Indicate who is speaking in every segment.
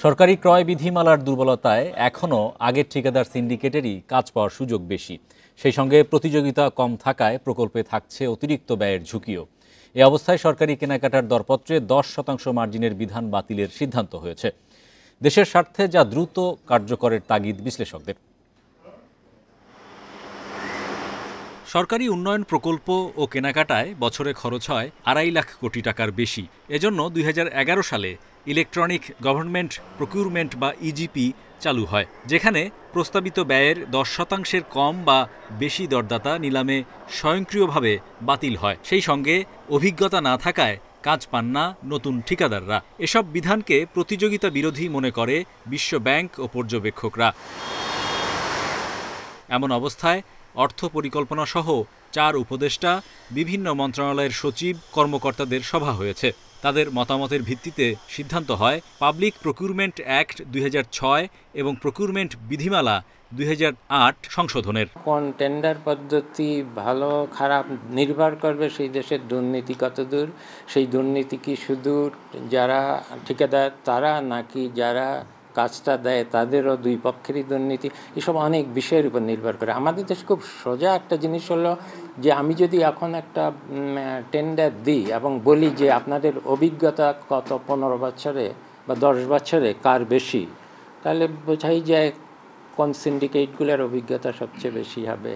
Speaker 1: সরকারি ক্রয় বিধিমালার দুর্বলতায় এখনও আগের ঠিকাদার সিন্ডিকেটেরই কাজ পাওয়ার সুযোগ বেশি। সেই সঙ্গে প্রতিযোগিতা কম থাকায় প্রকল্পে থাকছে অতিরিক্ত ব্যয়ের ঝুঁকিও। এ অবস্থায় সরকারি কেনাকাটার দরপত্রে 10% মার্জিনের বিধান বাতিলের সিদ্ধান্ত হয়েছে। দেশের স্বার্থে যা দ্রুত কার্যকরের তাগিদ বিশ্লেষকদের। সরকারি উন্নয়ন প্রকল্প ও কেনাকাটায় বছরে খরচ হয় 2.5 লাখ কোটি টাকার বেশি। এজন্য 2011 সালে ইলেকট্রনিক গভর্নমেন্ট প্রকিউরমেন্ট বা ইজিপি চালু হয়, যেখানে প্রস্তাবিত ব্যয়ের 10% কম বা বেশি দরদাতা নিলামে স্বয়ংক্রিয়ভাবে বাতিল হয়। সেই সঙ্গে অভিজ্ঞতা না থাকায় কাজ পান না নতুন ঠিকাদাররা। এসব বিধানকে প্রতিযোগিতা বিরোধী মনে করে বিশ্ব ব্যাংক ও পর্যবেক্ষকরা। এমন অবস্থায় অর্থ পরিকল্পনা সহ 4 উপদেষ্টা, বিভিন্ন মন্ত্রণালয়ের সচিব, কর্মকর্তাদের সভা হয়েছে। তাদের মতামতের ভিত্তিতে সিদ্ধান্ত হয় পাবলিক প্রকিউরমেন্ট অ্যাক্ট 2006 এবং প্রকিউরমেন্ট বিধিমালা 2008 সংশোধনের।
Speaker 2: কোন টেন্ডার পদ্ধতি ভালো খারাপ নির্ভর করবে সেই দেশের দুর্নীতি কতদূর, সেই দুর্নীতি কি শুধু যারা ঠিকাদার তারা নাকি যারা কাজটা দেয় তাদেরও দুই পক্ষেরই দুর্নীতি, এসব অনেক বিষয়ের উপর নির্ভর করে। আমাদের দেশে খুব সোজা একটা জিনিস হলো যে আমি যদি এখন একটা টেন্ডার দিই এবং বলি যে আপনাদের অভিজ্ঞতা কত 15 বছরে বা 10 বছরে কার বেশি, তাহলে বোঝাই যায় কোন সিন্ডিকেটগুলোর অভিজ্ঞতা সবচেয়ে বেশি হবে।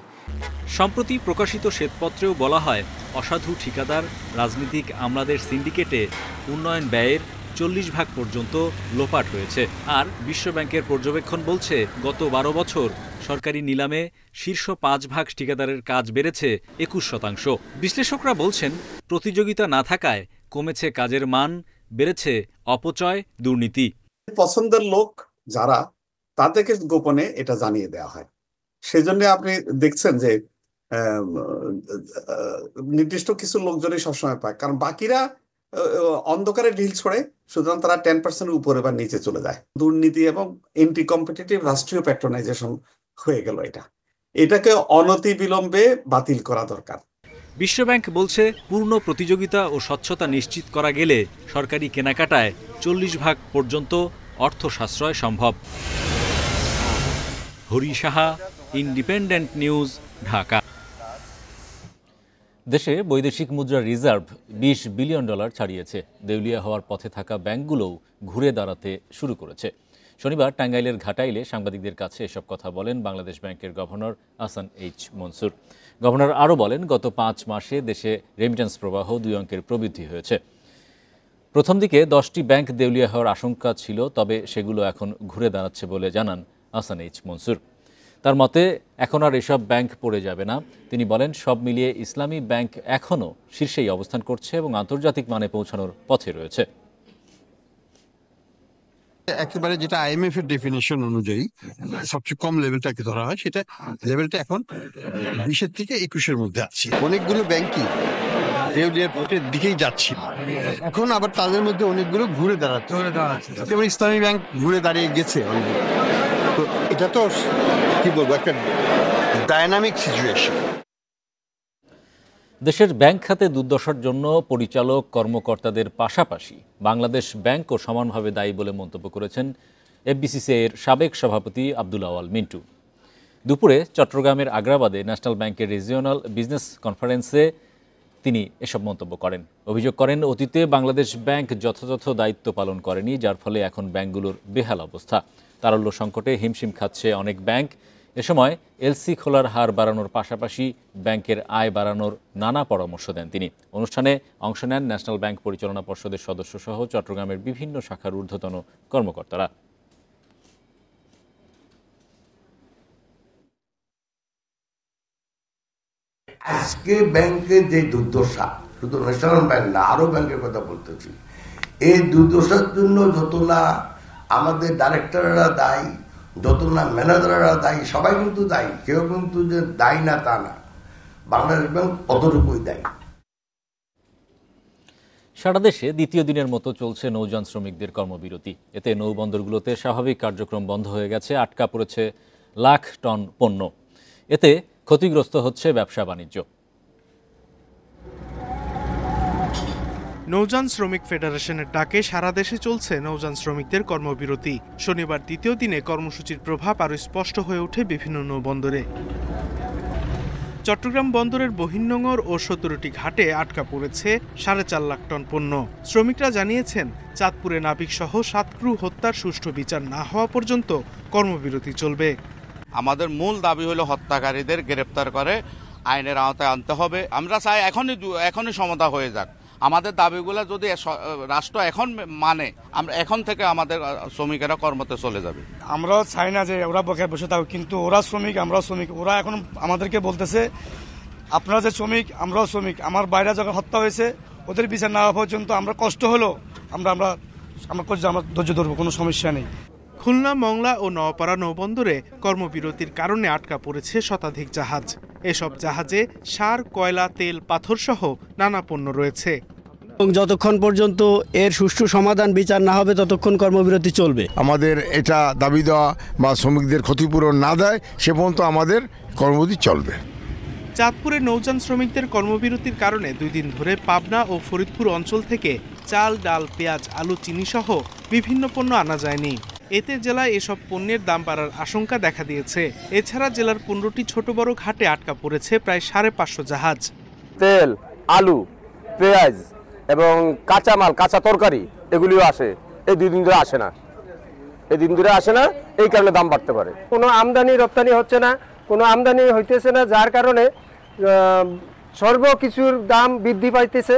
Speaker 1: সম্প্রতি প্রকাশিত শ্বেতপত্রেও বলা হয় অসাধু ঠিকাদার, রাজনীতিক আমলাদের সিন্ডিকেটে উন্নয়ন ব্যয়ের 40% পর্যন্ত লোপাট হয়েছে। আর বিশ্বব্যাংকের পর্যবেক্ষণ বলছে গত 12 বছর সরকারি নিলামে শীর্ষ 5 ভাগ ঠিকাদারের কাজ বেড়েছে 21%। বিশ্লেষকরা বলছেন প্রতিযোগিতা না থাকায় কমেছে কাজের মান, বেড়েছে অপচয়, দুর্নীতি।
Speaker 3: পছন্দের লোক যারা, তাদেরকে গোপনে এটা জানিয়ে দেওয়া হয়। সেজন্য আপনি দেখছেন যে নির্দিষ্ট কিছু লোকজনই সবসময় পায়, কারণ বাকিরা অন্ধকারে ঢিল ছড়ে, সুতরাং তারা 10% উপরে বা নিচে চলে যায়। দুর্নীতি এবং এন্টি কম্পিটিটিভ রাষ্ট্রীয় প্যাট্রোনাইজেশন হয়ে গেল। এটাকে অনতি বিলম্বে বাতিল করা দরকার।
Speaker 1: বিশ্বব্যাংক বলছে পূর্ণ প্রতিযোগিতা ও স্বচ্ছতা নিশ্চিত করা গেলে সরকারি কেনাকাটায় 40% পর্যন্ত অর্থ সাশ্রয় সম্ভব। Hari Saha, independent news, Dhaka. দেশে বৈদেশিক মুদ্রার রিজার্ভ $20 বিলিয়ন ছাড়িয়েছে। দেউলিয়া হওয়ার পথে থাকা ব্যাংকগুলোও ঘুরে দাঁড়াতে শুরু করেছে। শনিবার টাঙ্গাইলের ঘাটাইলে সাংবাদিকদের কাছে এসব কথা বলেন বাংলাদেশ ব্যাংকের governor Ahsan H Mansur. Governor আরও বলেন, গত 5 মাসে দেশে রেমিটেন্স প্রবাহ 2 অঙ্কের প্রবৃদ্ধি হয়েছে। প্রথম দিকে 10টি ব্যাংক দেউলিয়া হওয়ার আশঙ্কা ছিল, তবে সেগুলো এখন ঘুরে দাঁড়াচ্ছে বলে জানান আহসান এইচ মনসুর। তার মতে এখন আর এসব ব্যাংক পড়ে যাবে না। তিনি বলেন, সব মিলিয়ে ইসলামী ব্যাংক এখনও শীর্ষেই অবস্থান করছে এবং আন্তর্জাতিক মানে পৌঁছানোর পথে রয়েছে।
Speaker 4: একেবারে যেটা IMF এর ডেফিনেশন অনুযায়ী সবচেয়ে কম লেভেলটাকে ধরা হয়, সেটা লেভেলটা এখন 20 থেকে 21-এর মধ্যে আছে। অনেকগুলো ব্যাংকই দেউলিয়ার পথের দিকেই যাচ্ছিল, এখন আবার তাদের মধ্যে অনেকগুলো ঘুরে দাঁড়াচ্ছে। যেমন ইসলামী ব্যাংক ঘুরে দাঁড়িয়ে গেছে অলরেডি। তো এটা তো কি বলবো, একটা ডায়নামিক সিচুয়েশন।
Speaker 1: দেশের ব্যাংক খাতে দুর্দশার জন্য পরিচালক কর্মকর্তাদের পাশাপাশি বাংলাদেশ ব্যাংকও সমানভাবে দায়ী বলে মন্তব্য করেছেন FBCCI-এর সাবেক সভাপতি আব্দুল আওয়াল মিন্টু। দুপুরে চট্টগ্রামের আগ্রাবাদে ন্যাশনাল ব্যাংকের রিজিওনাল বিজনেস কনফারেন্সে তিনি এসব মন্তব্য করেন। অভিযোগ করেন, অতীতে বাংলাদেশ ব্যাংক যথাযথ দায়িত্ব পালন করেনি, যার ফলে এখন ব্যাংকগুলোর বেহাল অবস্থা। তারল্য সংকটে হিমশিম খাচ্ছে অনেক ব্যাংক। এ সময় এলসি খোলার হার বাড়ানোর পাশাপাশি ব্যাংকের আয় বাড়ানোর নানা পরামর্শ দেন তিনি। অনুষ্ঠানে অংশ নেন ন্যাশনাল ব্যাংক পরিচালনা পর্ষদের সদস্যসহ চট্টগ্রামের বিভিন্ন শাখার ঊর্ধ্বতন কর্মকর্তারা।
Speaker 5: আজকে ব্যাংকের যে দুর্দশা, শুধু ন্যাশনাল ব্যাংক না, আরো ব্যাংকের কথা বলতেছি, এই দুর্দশার জন্য যত না আমাদের ডাইরেক্টররা দায়ী, যত না ম্যানেজাররা দায়ী, সবাই কিন্তু দায়ী। কেউ কিন্তু যে দায়ী না তা না, বাংলাদেশ ব্যাংক অতটুকুই দায়ী।
Speaker 1: সারা দেশে দ্বিতীয় দিনের মতো চলছে নৌযান শ্রমিকদের কর্মবিরতি। এতে নৌবন্দরগুলোতে স্বাভাবিক কার্যক্রম বন্ধ হয়ে গেছে, আটকা পড়েছে লাখ টন পণ্য। এতে ক্ষতিগ্রস্ত হচ্ছে ব্যবসা বাণিজ্য।
Speaker 6: নৌযান শ্রমিক ফেডারেশনের ডাকে সারা দেশে চলছে নৌযান শ্রমিকদের কর্মবিরতি। শনিবার দ্বিতীয় দিনে কর্মসূচির প্রভাব আরও স্পষ্ট হয়ে ওঠে বিভিন্ন নৌবন্দরে। চট্টগ্রাম বন্দরের বহির্নোঙর ও 17টি ঘাটে আটকা পড়েছে 4.5 লাখ টন পণ্য। শ্রমিকরা জানিয়েছেন, চাঁদপুরে নাবিকসহ 7 ক্রু হত্যার সুষ্ঠু বিচার না হওয়া পর্যন্ত কর্মবিরতি চলবে।
Speaker 7: আমাদের মূল দাবি হলো হত্যাকারীদের গ্রেপ্তার করে আইনের আওতায় আনতে হবে। আমরা চাই এখনই সমাধা হয়ে যাক। আমাদের দাবিগুলো যদি রাষ্ট্র এখন মানে, আমরা এখন থেকে আমাদের শ্রমিকেরা কর্মতে চলে যাবে।
Speaker 8: আমরাও চাই না যে ওরা বকে বসে থাকুক, কিন্তু ওরা শ্রমিক, আমরাও শ্রমিক। ওরা এখন আমাদেরকে বলতেছে আপনারা যে শ্রমিক, আমরাও শ্রমিক। আমার বাইরে যখন হত্যা হয়েছে, ওদের বিচার না হওয়া পর্যন্ত আমরা কষ্ট হলো আমরা ধৈর্য ধরবো, কোনো সমস্যা নেই।
Speaker 6: খুলনা, মংলা ও নওপাড়া নৌবন্দরে কর্মবিরতির কারণে আটকা পড়েছে শতাধিক জাহাজ। এসব জাহাজে সার, কয়লা, তেল, পাথর সহ নানা পণ্য রয়েছে।
Speaker 9: যতক্ষণ পর্যন্ত এর সুষ্ঠু সমাধান বিচার না হবে ততক্ষণ কর্মবিরতি চলবে।
Speaker 10: আমাদের এটা দাবি দেওয়া বা শ্রমিকদের ক্ষতিপূরণ না দেয় সে পর্যন্ত আমাদের কর্মবিরতি চলবে।
Speaker 6: চাঁদপুরে নৌযান শ্রমিকদের কর্মবিরতির কারণে 2 দিন ধরে পাবনা ও ফরিদপুর অঞ্চল থেকে চাল, ডাল, পেঁয়াজ, আলু, চিনি সহ বিভিন্ন পণ্য আনা যায়নি। এতে জেলায় এসব পণ্যের দাম বাড়ার আশঙ্কা দেখা দিয়েছে। এছাড়া জেলার 15টি ছোট বড় ঘাটে আটকা পড়েছে প্রায় 550 জাহাজ।
Speaker 11: তেল, আলু, পেঁয়াজ এবং কাঁচামাল, কাঁচা তরকারি এগুলিও আসে, এই 2 দিন ধরে আসে না। এই কারণে দাম বাড়তে পারে। কোনো আমদানি রপ্তানি হচ্ছে না, কোনো আমদানি হইতেছে না, যার কারণে সর্বকিছুর দাম বৃদ্ধি পাইতেছে।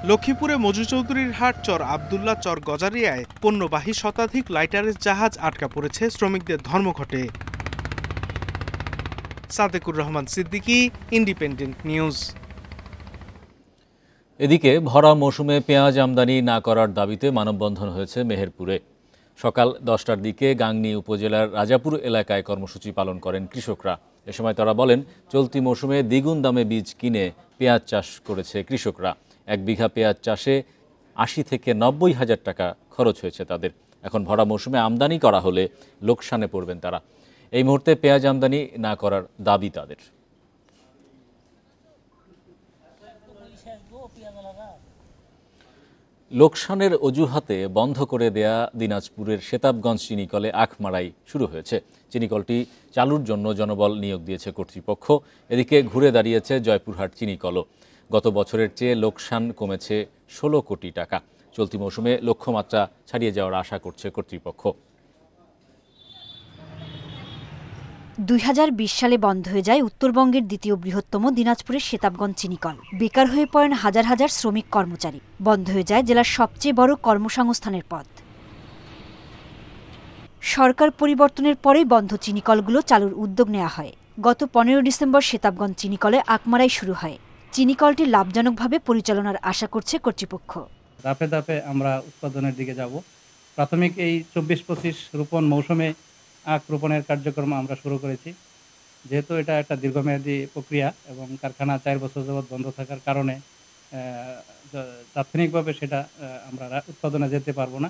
Speaker 6: লক্ষ্মীপুরে মজু চৌধুরীর হাট, চর আবদুল্লাহ, চর গজারিয়ায় পণ্যবাহী শতাধিক লাইটারের জাহাজ আটকা পড়েছে শ্রমিকদের ধর্মঘটে। Sadequr Rahman Siddiqui, Independent News.
Speaker 1: এদিকে ভরা মৌসুমে পেঁয়াজ আমদানি না করার দাবিতে মানববন্ধন হয়েছে মেহেরপুরে। সকাল 10টার দিকে গাংনী উপজেলার রাজাপুর এলাকায় কর্মসূচি পালন করেন কৃষকরা। এ সময় তারা বলেন, চলতি মৌসুমে দ্বিগুণ দামে বীজ কিনে পেঁয়াজ চাষ করেছে কৃষকরা। 1 বিঘা পেঁয়াজ চাষে 80 থেকে 90 হাজার টাকা খরচ হয়েছে তাদের। এখন ভরা মৌসুমে আমদানি করা হলে লোকসানে পড়বেন তারা। এই মুহূর্তে পেঁয়াজ আমদানি না করার দাবি তাদের। লোকসানের অজুহাতে বন্ধ করে দেয়া দিনাজপুরের সেতাবগঞ্জ চিনিকলে আখ মারাই শুরু হয়েছে। চিনিকলটি চালুর জন্য জনবল নিয়োগ দিয়েছে কর্তৃপক্ষ। এদিকে ঘুরে দাঁড়িয়েছে জয়পুরহাট চিনিকলও। গত বছরের চেয়ে লোকসান কমেছে 16 কোটি টাকা। চলতি মৌসুমে লক্ষ্যমাত্রা ছাড়িয়ে যাওয়ার আশা করছে কর্তৃপক্ষ।
Speaker 12: 2020 সালে বন্ধ হয়ে যায় উত্তরবঙ্গের দ্বিতীয় বৃহত্তম দিনাজপুরের সেতাবগঞ্জ চিনিকল। বেকার হয়ে পড়েন হাজার হাজার শ্রমিক কর্মচারী। বন্ধ হয়ে যায় জেলার সবচেয়ে বড় কর্মসংস্থানের পথ। সরকার পরিবর্তনের পরেই বন্ধ চিনিকলগুলো চালুর উদ্যোগ নেওয়া হয়। গত 15 ডিসেম্বর সেতাবগঞ্জ চিনিকলে আখমারাই শুরু হয়। চিনিকলটি লাভজনকভাবে পরিচালনার আশা করছে কর্তৃপক্ষ।
Speaker 13: ধাপে ধাপে আমরা উৎপাদনের দিকে যাব। প্রাথমিক এই 24-25 রোপণ মৌসুমে আখ রোপণের কার্যক্রম আমরা শুরু করেছি। যেহেতু এটা একটা দীর্ঘমেয়াদী প্রক্রিয়া এবং কারখানা 4 বছর যাবৎ বন্ধ থাকার কারণে তাৎক্ষণিকভাবে সেটা আমরা উৎপাদনে যেতে পারবো না।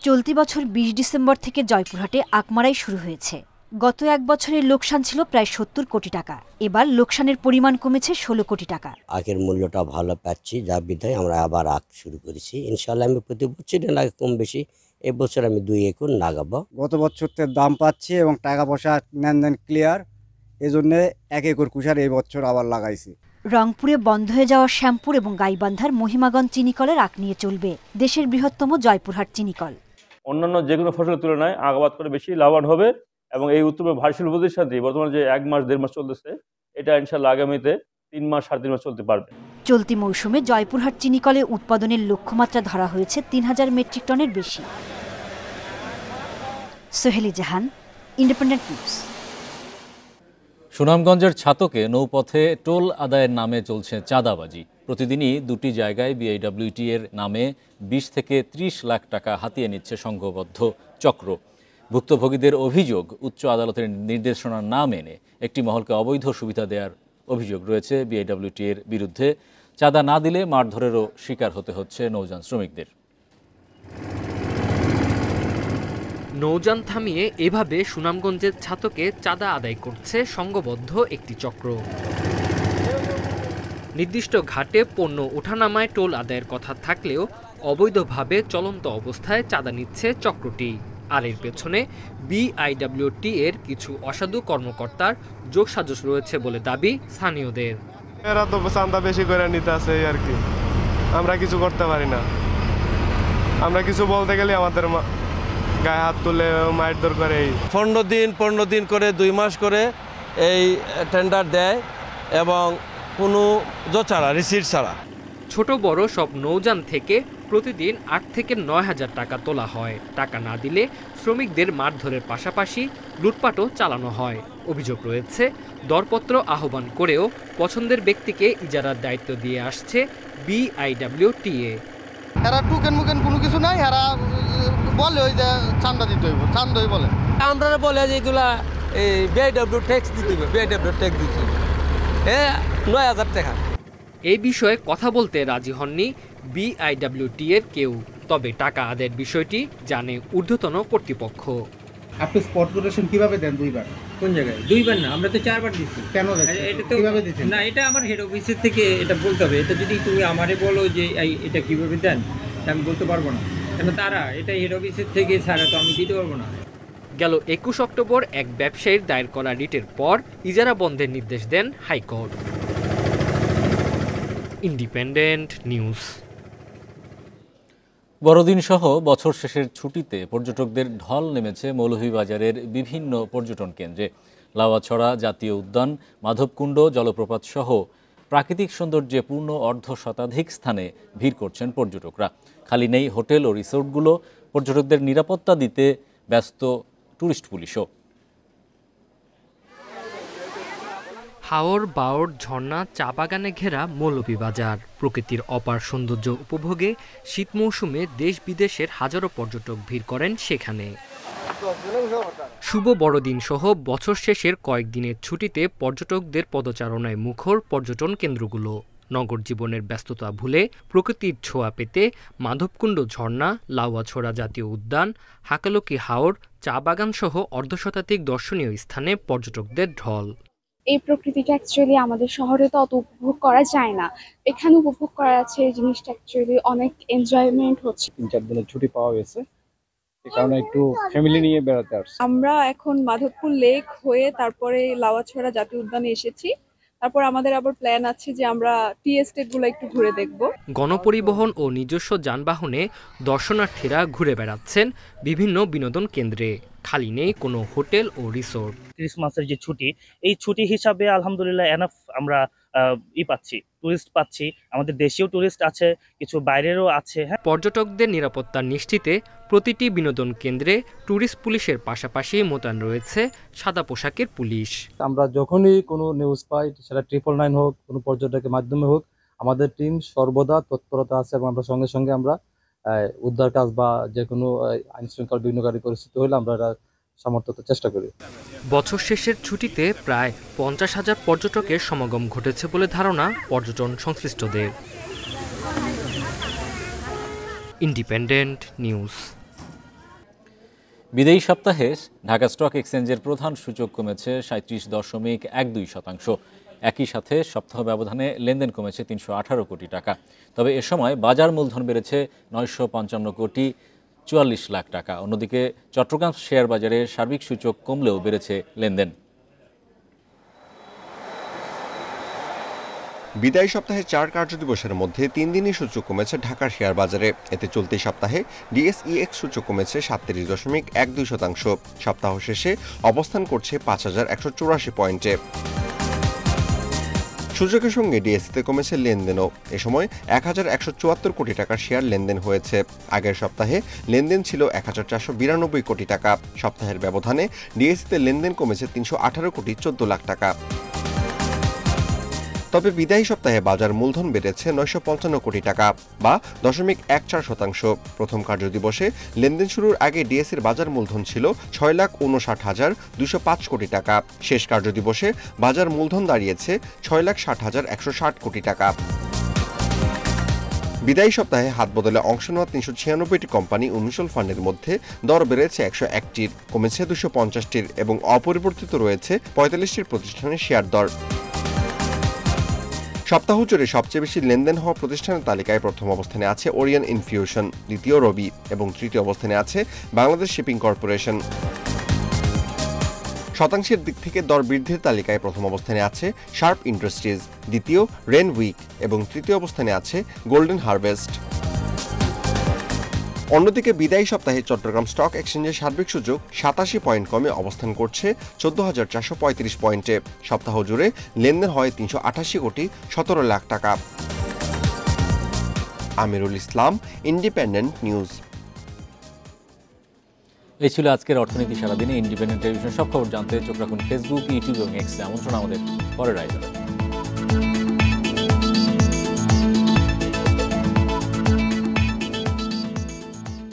Speaker 12: চলতি বছর 20 ডিসেম্বর থেকে জয়পুরহাটে আখমারাই শুরু হয়েছে। গত 1 বছরের লোকসান ছিল প্রায় 70 কোটি টাকা। এবার লোকসানের পরিমাণ কমেছে 16 কোটি টাকা।
Speaker 14: আখের মূল্যটা ভালো পাচ্ছি, যা বিধায় আমরা আবার আখ শুরু করেছি। ইনশাআল্লাহ আমি প্রতি বছরই না কম বেশি, এবছর আমি 2 একর লাগাবো।
Speaker 9: গত বছর দাম পাচ্ছি এবং টাকা পয়সা নেন ক্লিয়ার, এজন্য 1 একর কুশার এই বছর আবার লাগাইছি।
Speaker 12: রংপুরে বন্ধ হয়ে যাওয়া শ্যামপুর এবং গাইবান্ধার মহিমাগঞ্জ চিনিকলের আখ নিয়ে চলবে দেশের বৃহত্তম জয়পুরহাট চিনিকল।
Speaker 15: অন্যান্য যে কোনো ফসলের তুলনায় আখ আবাদ করে বেশি লাভবান হবে এবং এই উত্তর ভারশীল প্রতিষ্ঠানটি বর্তমানে যে 1 মাস 1.5 মাস চলতেছে, এটা ইনশাআল্লাহ আগামীতে 3 মাস 3.5 মাস চলতে পারবে।
Speaker 12: চলতি মৌসুমে জয়পুরহাট চিনিকলে উৎপাদনের লক্ষ্যমাত্রা ধরা হয়েছে 3000 মেট্রিক টনের বেশি। সোহেলি জাহান, ইন্ডিপেন্ডেন্ট নিউজ।
Speaker 1: সুনামগঞ্জের ছাতকে নৌপথে টোল আদায়ের নামে চলছে চাঁদাবাজি। প্রতিদিনই 2টি জায়গায় BIWT এর নামে 20 থেকে 30 লাখ টাকা হাতিয়ে নিচ্ছে সংঘবদ্ধ চক্র। ভুক্তভোগীদের অভিযোগ, উচ্চ আদালতের নির্দেশনা না মেনে একটি মহলকে অবৈধ সুবিধা দেওয়ার অভিযোগ রয়েছে BIWT এর বিরুদ্ধে। চাঁদা না দিলে মারধরেরও শিকার হতে হচ্ছে নৌযান শ্রমিকদের।
Speaker 16: নৌযান থামিয়ে এভাবে সুনামগঞ্জের ছাতকে চাঁদা আদায় করছে সংঘবদ্ধ একটি চক্র। নির্দিষ্ট ঘাটে পণ্য ওঠানামায় টোল আদায়ের কথা থাকলেও অবৈধভাবে চলন্ত অবস্থায় চাঁদা নিচ্ছে চক্রটি। আর এর পেছনে বিআইডব্লিউটি এর কিছু অসাধু কর্মকর্তার যোগসাজশ রয়েছে বলে দাবি স্থানীয়দের।
Speaker 17: এরা তো চাঁদা বেশি করে নিতে আছে আর কি, আমরা কিছু করতে পারি না। আমরা কিছু বলতে গেলে আমাদের গায়ে হাত তুলে মারধর করে।
Speaker 18: 15 দিন করে 2 মাস করে এই টেন্ডার দেয় এবং কোনো ছাড়া রিসিট ছাড়া।
Speaker 16: ছোট বড় সব নৌযান থেকে প্রতিদিন 8 থেকে 9 হাজার টাকা তোলা হয়। টাকা না দিলে শ্রমিকদের মারধরের পাশাপাশি লুটপাটও চালানো হয়। অভিযোগ রয়েছে দরপত্র আহ্বান করেও পছন্দের ব্যক্তিকে ইজারার দায়িত্ব দিয়ে আসছে বিআইডব্লিউটিএ।
Speaker 19: এরা টুকেন মুকেন কোনো কিছু নাই, এরা বলে ওই যে চান্দা দিতে হইব, চান্দাই বলে।
Speaker 18: আমরা বলে যে এগুলা বিআইডব্লিউ ট্যাক্স দিতে হবে, বিআইডব্লিউ ট্যাক্স দিতে হবে 9,000 টাকা।
Speaker 16: এই বিষয়ে কথা বলতে রাজি হননি বিআইডব্লিউটি এর কেউ। তবে টাকা আদায়ের বিষয়টি জানে ঊর্ধ্বতন কর্তৃপক্ষ।
Speaker 20: আপনি স্পট কোটেশন কিভাবে দেন? 2 বার?
Speaker 21: কোন জায়গায়? 2 বার না, আমরা তো 4 বার দিচ্ছি।
Speaker 20: কেন
Speaker 21: এটা তো
Speaker 20: কিভাবে দিচ্ছেন?
Speaker 21: না, এটা আমার হেড অফিসের থেকে এটা বলতে হবে। এটা যদি তুমি আমারে বলো যে এটা কিভাবে দেন, আমি বলতে পারবো না, কেন তারা এটা হেড অফিসের থেকে ছাড়া তো আমি দিতে পারবো না।
Speaker 16: গেল 21 অক্টোবর এক ব্যবসায়ীর দায়ের করা রিটের পর ইজারা বন্ধের নির্দেশ দেন হাইকোর্ট। Independent news.
Speaker 1: বড়দিন সহ বছর শেষের ছুটিতে পর্যটকদের ঢল নেমেছে মৌলভীবাজারের বিভিন্ন পর্যটন কেন্দ্রে। লাউয়াছড়া জাতীয় উদ্যান, মাধবকুণ্ড জলপ্রপাত সহ প্রাকৃতিক সৌন্দর্যে পূর্ণ অর্ধশতাধিক স্থানে ভিড় করছেন পর্যটকরা। খালি নেই হোটেল ও রিসোর্টগুলো, পর্যটকদের নিরাপত্তা দিতে ব্যস্ত টুরিস্ট পুলিশও।
Speaker 16: হাওর বাওর ঝর্ণা চা বাগানে ঘেরা মৌলভীবাজার। প্রকৃতির অপার সৌন্দর্য উপভোগে শীত মৌসুমে দেশ বিদেশের হাজারো পর্যটক ভিড় করেন সেখানে। শুভ বড়দিন সহ বছর শেষের কয়েকদিনের ছুটিতে পর্যটকদের পদচারণায় মুখর পর্যটন কেন্দ্রগুলো। নগর জীবনের ব্যস্ততা ভুলে প্রকৃতির ছোঁয়া পেতে মাধবকুণ্ড ঝর্ণা, লাউয়াছড়া জাতীয় উদ্যান, হাকালুকি হাওর, চা বাগান সহ অর্ধশতাধিক দর্শনীয় স্থানে পর্যটকদের ঢল।
Speaker 22: এই প্রকৃতিটা অ্যাকচুয়ালি আমাদের শহরে তো অত উপভোগ করা যায় না, এখানে উপভোগ করা আছে। এই জিনিসটা অ্যাকচুয়ালি অনেক এনজয়মেন্ট হচ্ছে।
Speaker 23: 3-4 দিনের ছুটি পাওয়া গেছে, এই কারণে একটু ফ্যামিলি নিয়ে বেড়াতে আসছি।
Speaker 24: আমরা এখন মাধবপুর লেক হয়ে তারপরে লাউয়াছড়া জাতীয় উদ্যানে এসেছি। তারপর আমাদের আবার প্ল্যান আছে যে আমরা টি এস্টেট গুলো একটু ঘুরে দেখব।
Speaker 16: গণপরিবহন ও নিজস্ব যানবাহনে দর্শনার্থীরা ঘুরে বেড়াচ্ছেন বিভিন্ন বিনোদন কেন্দ্রে। খালি নেই কোনো হোটেল ও রিসোর্ট।
Speaker 25: ক্রিসমাসের যে ছুটি, এই ছুটি হিসাবে আলহামদুলিল্লাহ এনাফ আমরা পাচ্ছি, টুরিস্ট পাচ্ছি। আমাদের দেশীয় টুরিস্ট আছে, কিছু বাইরেরও আছে।
Speaker 16: পর্যটকদের নিরাপত্তা নিশ্চিতে প্রতিটি বিনোদন কেন্দ্রে টুরিস্ট পুলিশের পাশাপাশি মোতায়েন রয়েছে সাদা পোশাকের পুলিশ।
Speaker 23: আমরা যখনই কোনো নিউজ পাই, সেটা 999 হোক, কোনো পর্যটকের মাধ্যমে হোক, আমাদের টিম সর্বদা তৎপরতা আছে এবং আমরা সঙ্গে সঙ্গে আমরা উদ্ধার কাজ বা যে কোনো আইন শৃঙ্খলা বিঘ্নকারী পরিস্থিতি হলে আমরা এটা সামর্থ্য চেষ্টা করি।
Speaker 16: বছর শেষের ছুটিতে প্রায় 50,000 পর্যটকের সমাগম ঘটেছে বলে ধারণা পর্যটন সংশ্লিষ্টদের। Independent news.
Speaker 1: বিদায়ী সপ্তাহে ঢাকা স্টক এক্সচেঞ্জের প্রধান সূচক কমেছে 37.12%। একই সাথে সপ্তাহ ব্যবধানে লেনদেন কমেছে 318 কোটি টাকা। তবে এ সময় বাজার মূলধন বেড়েছে 955 কোটি 44 লাখ টাকা। অন্যদিকে চট্টগ্রাম শেয়ার বাজারে সার্বিক সূচক কমলেও বেড়েছে লেনদেন।
Speaker 26: বিদায়ী সপ্তাহে 4 কার্যদিবসের মধ্যে 3 দিনই সূচক কমেছে ঢাকার শেয়ার বাজারে। এতে চলতি সপ্তাহে ডিএসইএক্স সূচক কমেছে 37.12%। সপ্তাহ শেষে অবস্থান করছে 5184 পয়েন্টে। সূচকের সঙ্গে ডিএসইতে কমেছে লেনদেনও। এ সময় 1174 কোটি টাকার শেয়ার লেনদেন হয়েছে। আগের সপ্তাহে লেনদেন ছিল 1492 কোটি টাকা। সপ্তাহের ব্যবধানে ডিএসইতে লেনদেন কমেছে 318 কোটি 14 লাখ টাকা। তবে বিদায়ী সপ্তাহে বাজার মূলধন বেড়েছে 955 কোটি টাকা বা 0.14%। প্রথম কার্যদিবসে লেনদেন শুরুর আগে ডিএসইর বাজার মূলধন ছিল 6,59,205 কোটি টাকা। শেষ কার্যদিবসে বাজার মূলধন দাঁড়িয়েছে 6,60,160 কোটি টাকা। বিদায়ী সপ্তাহে হাত বদলে অংশ নেওয়া 396টি কোম্পানি ও মিউচুয়াল ফান্ডের মধ্যে দর বেড়েছে 101টির, কমেছে 250টির এবং অপরিবর্তিত রয়েছে 45টির প্রতিষ্ঠানের শেয়ার দর। সপ্তাহ জুড়ে সবচেয়ে বেশি লেনদেন হওয়া প্রতিষ্ঠানের তালিকায় প্রথম অবস্থানে আছে ওরিয়ন ইনফিউশন, দ্বিতীয় রবি এবং তৃতীয় অবস্থানে আছে বাংলাদেশ শিপিং কর্পোরেশন। শতাংশের দিক থেকে দর বৃদ্ধির তালিকায় প্রথম অবস্থানে আছে শার্প ইন্ডাস্ট্রিজ, দ্বিতীয় রেনউইক এবং তৃতীয় অবস্থানে আছে গোল্ডেন হারভেস্ট। অন্যদিকে বিদায়ী সপ্তাহে চট্টগ্রাম স্টক এক্সচেঞ্জের সার্বিক সূচক 87 পয়েন্ট কমে অবস্থান করছে 14,435 পয়েন্টে। সপ্তাহ জুড়ে লেনদেন হয় 388 কোটি 17 লাখ টাকা। Amirul Islam, independent news.
Speaker 1: এই ছিল আজকের অর্থনীতি সারাদিনে। ইন্ডিপেন্ডেন্ট টেলিভিশন সব খবর জানতে চোখ রাখুন ফেসবুক, ইউটিউব এবং এক্সে। আমন্ত্রণ আমাদের পরের আয়োজনে।